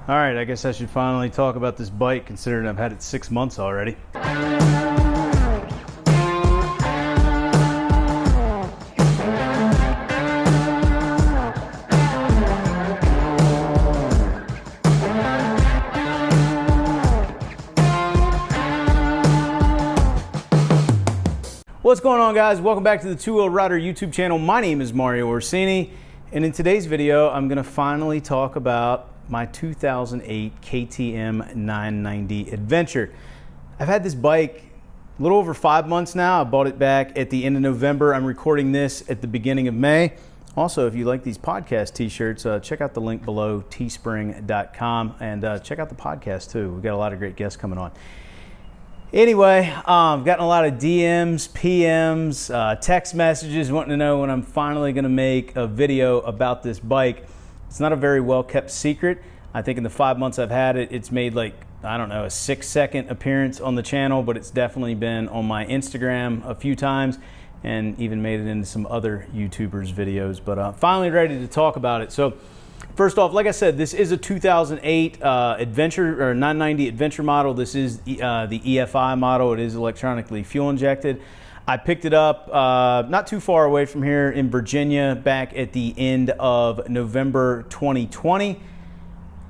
All right, I guess I should finally talk about this bike considering I've had it 6 months already. What's going on, guys? Welcome back to the Two Wheel Rider YouTube channel. My name is Mario Orsini, and in today's video, I'm gonna finally talk about my 2008 KTM 990 Adventure. I've had this bike a little over 5 months now. I bought it back at the end of November. I'm recording this at the beginning of May. Also, if you like these podcast t-shirts, check out the link below, teespring.com, and check out the podcast too. We've got a lot of great guests coming on. Anyway, I've gotten a lot of DMs, PMs, text messages wanting to know when I'm finally going to make a video about this bike. It's not a very well kept secret. I think in the 5 months I've had it, it's made like, I don't know, a 6-second appearance on the channel, but it's definitely been on my Instagram a few times and even made it into some other YouTubers' videos, but finally ready to talk about it. So first off, like I said, this is a 2008 Adventure or 990 Adventure model. This is the EFI model. It is electronically fuel injected. I picked it up not too far away from here in Virginia back at the end of November 2020.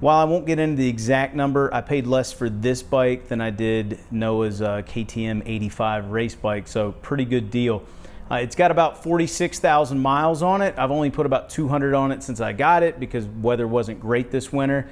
While I won't get into the exact number, I paid less for this bike than I did Noah's KTM 85 race bike, so pretty good deal. It's got about 46,000 miles on it. I've only put about 200 on it since I got it because weather wasn't great this winter.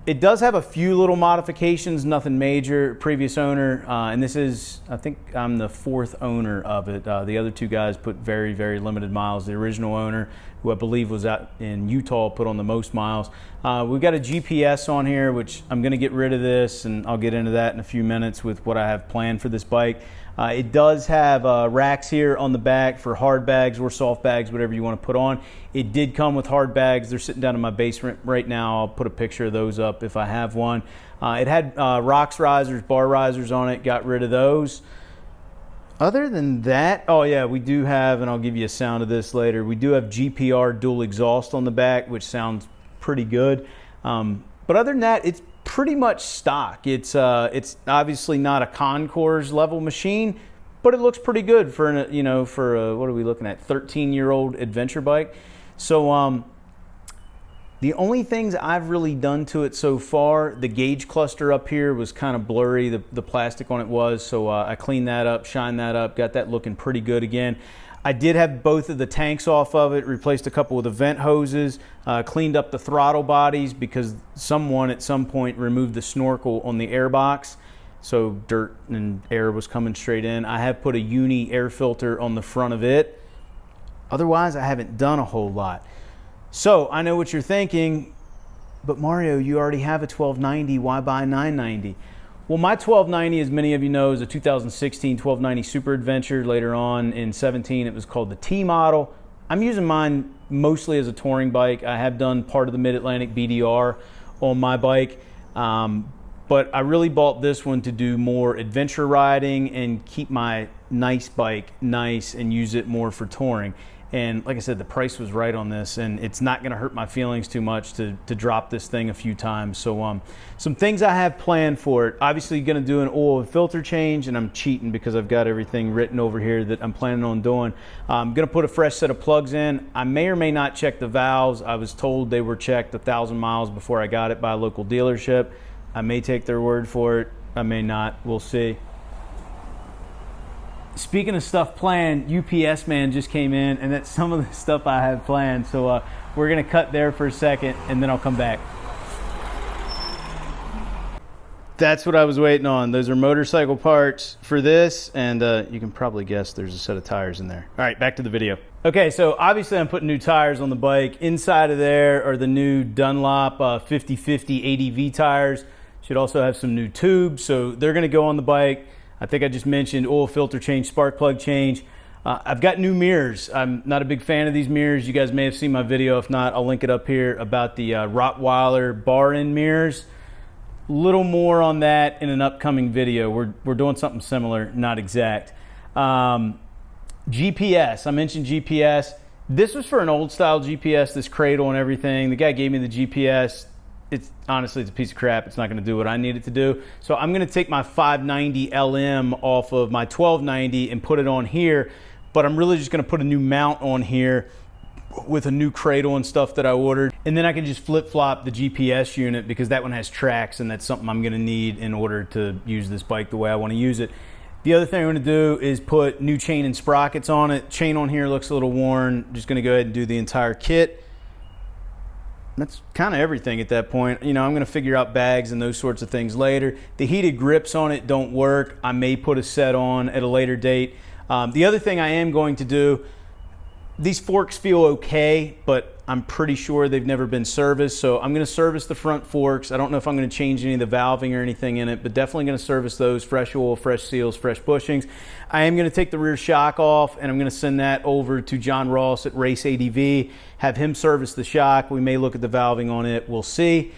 It does have a few little modifications, nothing major. Previous owner, and this is, I think I'm the 4th owner of it. The other two guys put very, very limited miles. The original owner, who I believe was out in Utah, put on the most miles. We've got a GPS on here, which I'm gonna get rid of this, and I'll get into that in a few minutes with what I have planned for this bike. It does have racks here on the back for hard bags or soft bags, whatever you want to put on. It did come with hard bags. They're sitting down in my basement right now. I'll put a picture of those up if I have one. It had rocks risers, bar risers on it. Got rid of those. Other than that, oh yeah, we do have, and I'll give you a sound of this later, we do have GPR dual exhaust on the back, which sounds pretty good. But other than that, it's pretty much stock. It's obviously not a Concours level machine, but it looks pretty good for what are we looking at, 13-year-old adventure bike. So the only things I've really done to it so far, the gauge cluster up here was kind of blurry, the plastic on it was, so I cleaned that up, shined that up, got that looking pretty good again. I did have both of the tanks off of it, replaced a couple of the vent hoses, cleaned up the throttle bodies because someone at some point removed the snorkel on the air box, so dirt and air was coming straight in. I have put a uni air filter on the front of it. Otherwise, I haven't done a whole lot. So I know what you're thinking, but Mario, you already have a 1290, why buy 990? Well, my 1290, as many of you know, is a 2016 1290 Super Adventure. Later on in 17, it was called the T model. I'm using mine mostly as a touring bike. I have done part of the Mid-Atlantic BDR on my bike, but I really bought this one to do more adventure riding and keep my nice bike nice and use it more for touring. And like I said, the price was right on this, and it's not going to hurt my feelings too much to drop this thing a few times. So some things I have planned for it. Obviously going to do an oil and filter change, and I'm cheating because I've got everything written over here that I'm planning on doing. I'm going to put a fresh set of plugs in. I may or may not check the valves. I was told they were checked 1,000 miles before I got it by a local dealership. I may take their word for it. I may not. We'll see. Speaking of stuff planned, UPS man just came in, and that's some of the stuff I have planned. So we're going to cut there for a second, and then I'll come back. That's what I was waiting on. Those are motorcycle parts for this, and you can probably guess there's a set of tires in there. All right, back to the video. Okay, so obviously I'm putting new tires on the bike. Inside of there are the new Dunlop 50/50 ADV tires. Should also have some new tubes, so they're going to go on the bike. I think I just mentioned oil filter change, spark plug change. I've got new mirrors. I'm not a big fan of these mirrors. You guys may have seen my video. If not, I'll link it up here about the Rottweiler bar end mirrors. A little more on that in an upcoming video. We're doing something similar, not exact. GPS, I mentioned GPS. This was for an old style GPS, this cradle and everything. The guy gave me the GPS. it's honestly, it's a piece of crap. It's not going to do what I need it to do. So I'm going to take my 590 LM off of my 1290 and put it on here, but I'm really just going to put a new mount on here with a new cradle and stuff that I ordered. And then I can just flip-flop the GPS unit because that one has tracks, and that's something I'm going to need in order to use this bike the way I want to use it. The other thing I'm going to do is put new chain and sprockets on it. Chain on here looks a little worn. Just going to go ahead and do the entire kit. That's kind of everything at that point. You know, I'm going to figure out bags and those sorts of things later. The heated grips on it don't work. I may put a set on at a later date. The other thing I am going to do, these forks feel okay, but I'm pretty sure they've never been serviced. So I'm going to service the front forks. I don't know if I'm going to change any of the valving or anything in it, but definitely going to service those. Fresh oil, fresh seals, fresh bushings. I am going to take the rear shock off, and I'm going to send that over to John Ross at Race ADV, have him service the shock. We may look at the valving on it. We'll see.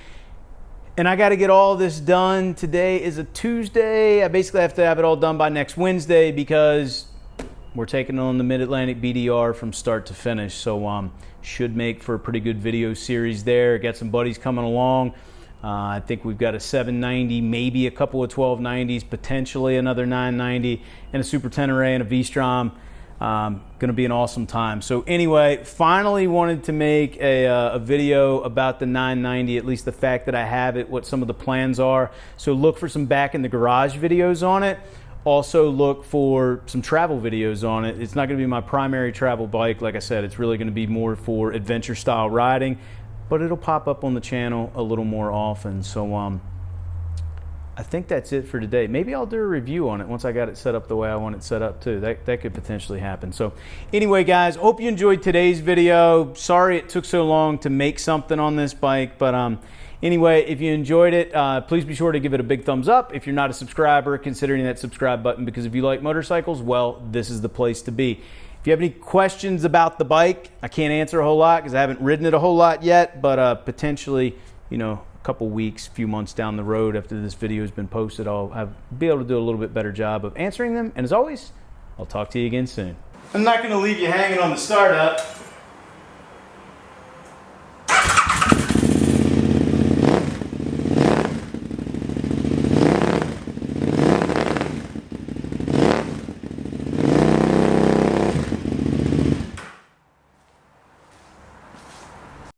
And I got to get all this done. Today is a Tuesday. I basically have to have it all done by next Wednesday because we're taking on the Mid-Atlantic BDR from start to finish. So should make for a pretty good video series there. Got some buddies coming along. I think we've got a 790, maybe a couple of 1290s, potentially another 990, and a Super Tenere and a V-Strom. Going to be an awesome time. So anyway, finally wanted to make a video about the 990, at least the fact that I have it, what some of the plans are. So look for some back in the garage videos on it. Also look for some travel videos on it. It's not going to be my primary travel bike. Like I said, it's really going to be more for adventure style riding, but it'll pop up on the channel a little more often. So I think that's it for today. Maybe I'll do a review on it once I got it set up the way I want it set up too. That could potentially happen. So anyway, guys, hope you enjoyed today's video. Sorry it took so long to make something on this bike, but anyway, if you enjoyed it, please be sure to give it a big thumbs up. If you're not a subscriber, considering that subscribe button, because if you like motorcycles, well, this is the place to be. If you have any questions about the bike, I can't answer a whole lot because I haven't ridden it a whole lot yet, but potentially, you know, a couple weeks, few months down the road after this video has been posted, I'll be able to do a little bit better job of answering them. And as always, I'll talk to you again soon. I'm not going to leave you hanging on the startup.